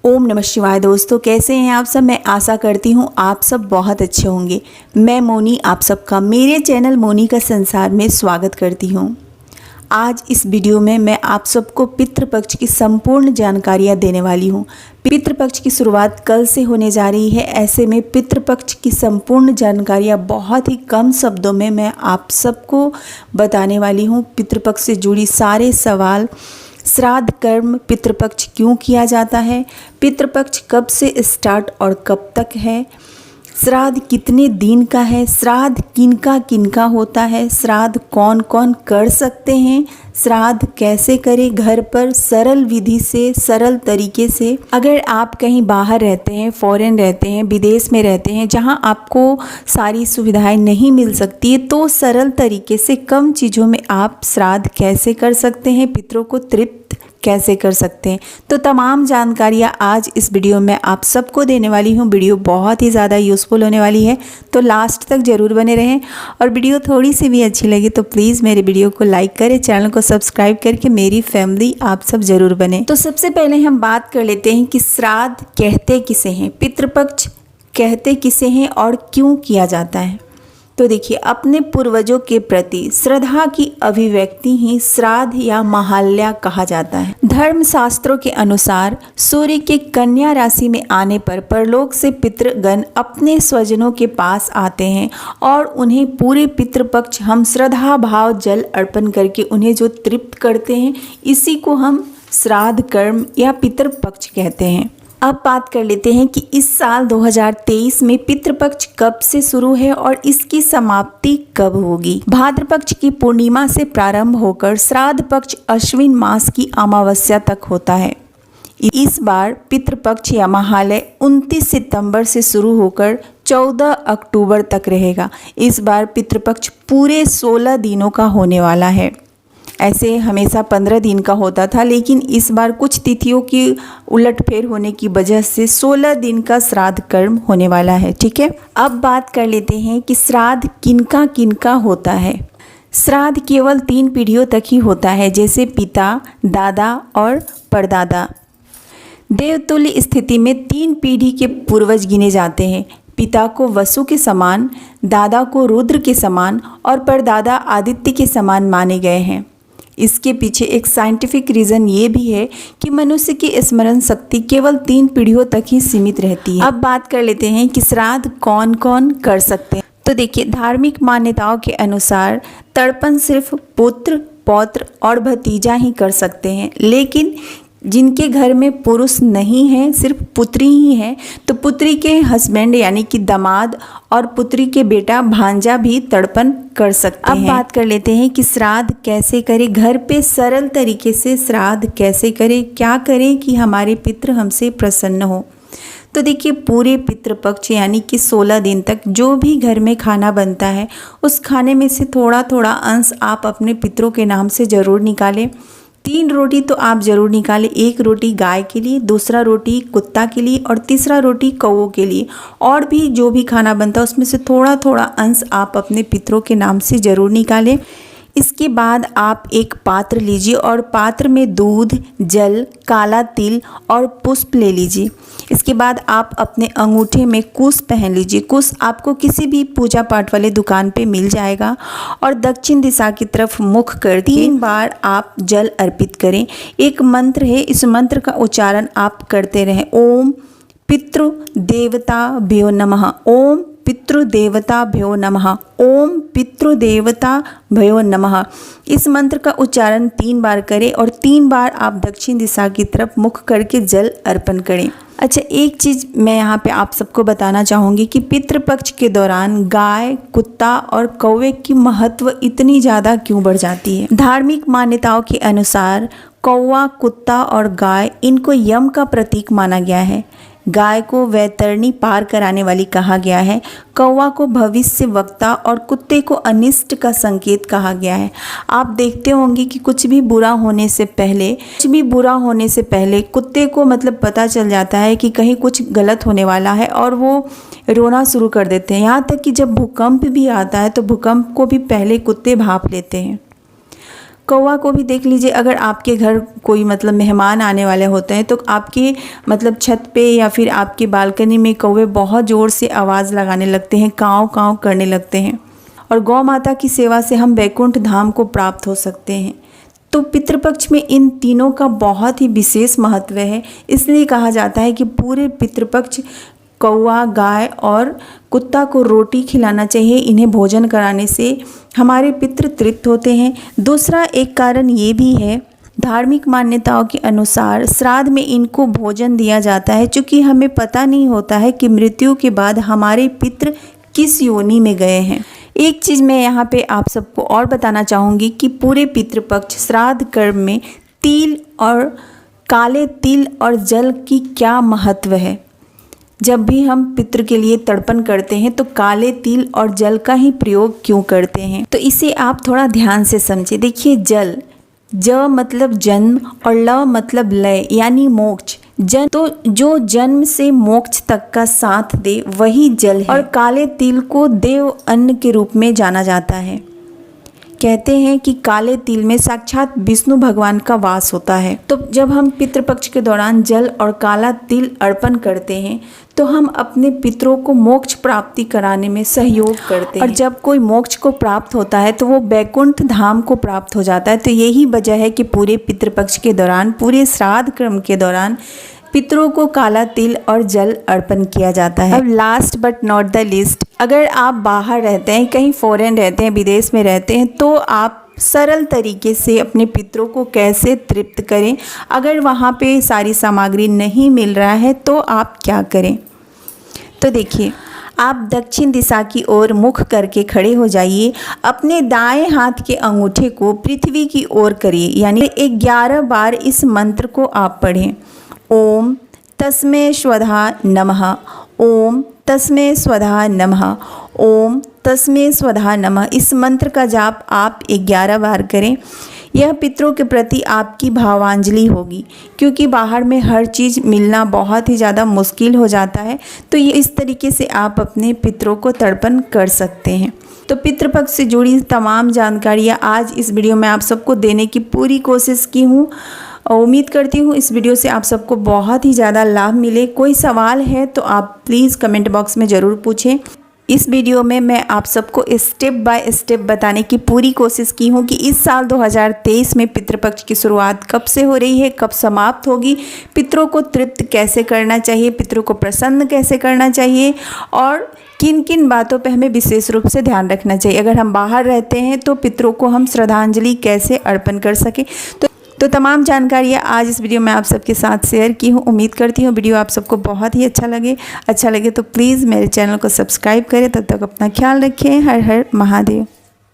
ओम नमः शिवाय। दोस्तों कैसे हैं आप सब। मैं आशा करती हूँ आप सब बहुत अच्छे होंगे। मैं मोनी आप सबका मेरे चैनल मोनी का संसार में स्वागत करती हूँ। आज इस वीडियो में मैं आप सबको पितृपक्ष की संपूर्ण जानकारियाँ देने वाली हूँ। पितृपक्ष की शुरुआत कल से होने जा रही है। ऐसे में पितृपक्ष की संपूर्ण जानकारियाँ बहुत ही कम शब्दों में मैं आप सबको बताने वाली हूँ। पितृपक्ष से जुड़ी सारे सवाल, श्राद्ध कर्म, पितृपक्ष क्यों किया जाता है, पितृपक्ष कब से स्टार्ट और कब तक है, श्राद्ध कितने दिन का है, श्राद्ध किनका किनका होता है, श्राद्ध कौन कौन कर सकते हैं, श्राद्ध कैसे करें घर पर सरल विधि से, सरल तरीके से। अगर आप कहीं बाहर रहते हैं, फॉरेन रहते हैं, विदेश में रहते हैं, जहां आपको सारी सुविधाएं नहीं मिल सकती है, तो सरल तरीके से कम चीज़ों में आप श्राद्ध कैसे कर सकते हैं, पितरों को तृप्त कैसे कर सकते हैं। तो तमाम जानकारियाँ आज इस वीडियो में आप सबको देने वाली हूँ। वीडियो बहुत ही ज़्यादा यूज़फुल होने वाली है, तो लास्ट तक ज़रूर बने रहें। और वीडियो थोड़ी सी भी अच्छी लगी तो प्लीज़ मेरे वीडियो को लाइक करें, चैनल को सब्सक्राइब करके मेरी फैमिली आप सब ज़रूर बने। तो सबसे पहले हम बात कर लेते हैं कि श्राद्ध कहते किसे हैं, पितृपक्ष कहते किसे हैं और क्यों किया जाता है। तो देखिए, अपने पूर्वजों के प्रति श्रद्धा की अभिव्यक्ति ही श्राद्ध या महाल्या कहा जाता है। धर्म शास्त्रों के अनुसार सूर्य के कन्या राशि में आने पर परलोक से पितृगण अपने स्वजनों के पास आते हैं और उन्हें पूरे पितृपक्ष हम श्रद्धा भाव जल अर्पण करके उन्हें जो तृप्त करते हैं, इसी को हम श्राद्ध कर्म या पितृपक्ष कहते हैं। अब बात कर लेते हैं कि इस साल 2023 में पितृपक्ष कब से शुरू है और इसकी समाप्ति कब होगी। भाद्र पक्ष की पूर्णिमा से प्रारंभ होकर श्राद्ध पक्ष अश्विन मास की अमावस्या तक होता है। इस बार पितृपक्ष या महालय 29 सितंबर से शुरू होकर 14 अक्टूबर तक रहेगा। इस बार पितृपक्ष पूरे 16 दिनों का होने वाला है। ऐसे हमेशा 15 दिन का होता था, लेकिन इस बार कुछ तिथियों की उलटफेर होने की वजह से 16 दिन का श्राद्ध कर्म होने वाला है। ठीक है, अब बात कर लेते हैं कि श्राद्ध किनका किनका होता है। श्राद्ध केवल 3 पीढ़ियों तक ही होता है, जैसे पिता, दादा और परदादा। देवतुल्य स्थिति में 3 पीढ़ी के पूर्वज गिने जाते हैं। पिता को वसु के समान, दादा को रुद्र के समान और परदादा आदित्य के समान माने गए हैं। इसके पीछे एक साइंटिफिक रीज़न ये भी है कि मनुष्य की स्मरण शक्ति केवल 3 पीढ़ियों तक ही सीमित रहती है। अब बात कर लेते हैं कि श्राद्ध कौन कौन कर सकते हैं। तो देखिए, धार्मिक मान्यताओं के अनुसार तर्पण सिर्फ पुत्र, पौत्र और भतीजा ही कर सकते हैं, लेकिन जिनके घर में पुरुष नहीं है, सिर्फ पुत्री ही है, तो पुत्री के हस्बैंड यानी कि दामाद और पुत्री के बेटा भांजा भी तर्पण कर सकते हैं। अब बात कर लेते हैं कि श्राद्ध कैसे करें, घर पे सरल तरीके से श्राद्ध कैसे करें, क्या करें कि हमारे पितृ हमसे प्रसन्न हो। तो देखिए, पूरे पितृपक्ष यानी कि 16 दिन तक जो भी घर में खाना बनता है, उस खाने में से थोड़ा थोड़ा अंश आप अपने पितरों के नाम से ज़रूर निकालें। 3 रोटी तो आप ज़रूर निकालें। 1 रोटी गाय के लिए, दूसरा रोटी कुत्ता के लिए और तीसरा रोटी कौओं के लिए। और भी जो भी खाना बनता है उसमें से थोड़ा थोड़ा अंश आप अपने पितरों के नाम से ज़रूर निकालें। इसके बाद आप एक पात्र लीजिए और पात्र में दूध, जल, काला तिल और पुष्प ले लीजिए। इसके बाद आप अपने अंगूठे में कुश पहन लीजिए। कुश आपको किसी भी पूजा पाठ वाले दुकान पे मिल जाएगा और दक्षिण दिशा की तरफ मुख कर 3 बार आप जल अर्पित करें। एक मंत्र है, इस मंत्र का उच्चारण आप करते रहें। ओम पितृदेवताभ्यो नमः, ओम पितृदेवताभ्यो नमः, ओम पितृदेवताभ्यो नमः। इस मंत्र का उच्चारण 3 बार करें और 3 बार आप दक्षिण दिशा की तरफ मुख करके जल अर्पण करें। अच्छा, एक चीज़ मैं यहाँ पे आप सबको बताना चाहूँगी कि पितृपक्ष के दौरान गाय, कुत्ता और कौवे की महत्व इतनी ज़्यादा क्यों बढ़ जाती है। धार्मिक मान्यताओं के अनुसार कौवा, कुत्ता और गाय, इनको यम का प्रतीक माना गया है। गाय को वैतरणी पार कराने वाली कहा गया है, कौवा को भविष्य वक्ता और कुत्ते को अनिष्ट का संकेत कहा गया है। आप देखते होंगे कि कुछ भी बुरा होने से पहले कुत्ते को मतलब पता चल जाता है कि कहीं कुछ गलत होने वाला है और वो रोना शुरू कर देते हैं। यहाँ तक कि जब भूकंप भी आता है तो भूकंप को भी पहले कुत्ते भांप लेते हैं। कौवा को भी देख लीजिए, अगर आपके घर कोई मतलब मेहमान आने वाले होते हैं तो आपके मतलब छत पे या फिर आपके बालकनी में कौवे बहुत ज़ोर से आवाज़ लगाने लगते हैं, काँव काँव करने लगते हैं। और गौ माता की सेवा से हम वैकुंठ धाम को प्राप्त हो सकते हैं। तो पितृपक्ष में इन तीनों का बहुत ही विशेष महत्व है। इसलिए कहा जाता है कि पूरे पितृपक्ष कौवा, गाय और कुत्ता को रोटी खिलाना चाहिए। इन्हें भोजन कराने से हमारे पितृ तृप्त होते हैं। दूसरा एक कारण ये भी है, धार्मिक मान्यताओं के अनुसार श्राद्ध में इनको भोजन दिया जाता है, क्योंकि हमें पता नहीं होता है कि मृत्यु के बाद हमारे पितृ किस योनि में गए हैं। एक चीज़ मैं यहाँ पे आप सबको और बताना चाहूँगी कि पूरे पितृपक्ष श्राद्ध कर्म में तिल और काले तिल और जल की क्या महत्व है। जब भी हम पितृ के लिए तर्पण करते हैं तो काले तिल और जल का ही प्रयोग क्यों करते हैं, तो इसे आप थोड़ा ध्यान से समझिए। देखिए, जल, ज मतलब जन्म और ल मतलब लय यानी मोक्ष। जन तो जो जन्म से मोक्ष तक का साथ दे वही जल है। और काले तिल को देव अन्न के रूप में जाना जाता है। कहते हैं कि काले तिल में साक्षात विष्णु भगवान का वास होता है। तो जब हम पितृपक्ष के दौरान जल और काला तिल अर्पण करते हैं तो हम अपने पितरों को मोक्ष प्राप्ति कराने में सहयोग करते हैं। और जब कोई मोक्ष को प्राप्त होता है तो वो वैकुंठ धाम को प्राप्त हो जाता है। तो यही वजह है कि पूरे पितृपक्ष के दौरान, पूरे श्राद्ध क्रम के दौरान पितरों को काला तिल और जल अर्पण किया जाता है। अब last but not the least, अगर आप बाहर रहते हैं, कहीं फॉरेन रहते हैं, विदेश में रहते हैं, तो आप सरल तरीके से अपने पितरों को कैसे तृप्त करें। अगर वहाँ पे सारी सामग्री नहीं मिल रहा है तो आप क्या करें। तो देखिए, आप दक्षिण दिशा की ओर मुख करके खड़े हो जाइए। अपने दाएं हाथ के अंगूठे को पृथ्वी की ओर करिए, यानी 11 बार इस मंत्र को आप पढ़ें। ओम तस्मै स्वधा नमः, ओम तस्मै स्वधा नमः, ओम तस्मै स्वधा नमः। इस मंत्र का जाप आप 11 बार करें। यह पितरों के प्रति आपकी भावांजलि होगी, क्योंकि बाहर में हर चीज़ मिलना बहुत ही ज़्यादा मुश्किल हो जाता है। तो ये इस तरीके से आप अपने पितरों को तर्पण कर सकते हैं। तो पितृपक्ष से जुड़ी तमाम जानकारियाँ आज इस वीडियो में आप सबको देने की पूरी कोशिश की हूँ। उम्मीद करती हूँ इस वीडियो से आप सबको बहुत ही ज़्यादा लाभ मिले। कोई सवाल है तो आप प्लीज़ कमेंट बॉक्स में ज़रूर पूछें। इस वीडियो में मैं आप सबको स्टेप बाय स्टेप बताने की पूरी कोशिश की हूँ कि इस साल 2023 में पितृपक्ष की शुरुआत कब से हो रही है, कब समाप्त होगी, पितरों को तृप्त कैसे करना चाहिए, पितरों को प्रसन्न कैसे करना चाहिए और किन किन बातों पे हमें विशेष रूप से ध्यान रखना चाहिए। अगर हम बाहर रहते हैं तो पितरों को हम श्रद्धांजलि कैसे अर्पण कर सकें। तो तमाम जानकारियाँ आज इस वीडियो में आप सबके साथ शेयर की हूँ। उम्मीद करती हूँ वीडियो आप सबको बहुत ही अच्छा लगे तो प्लीज़ मेरे चैनल को सब्सक्राइब करें। तब तक अपना ख्याल रखें। हर हर महादेव।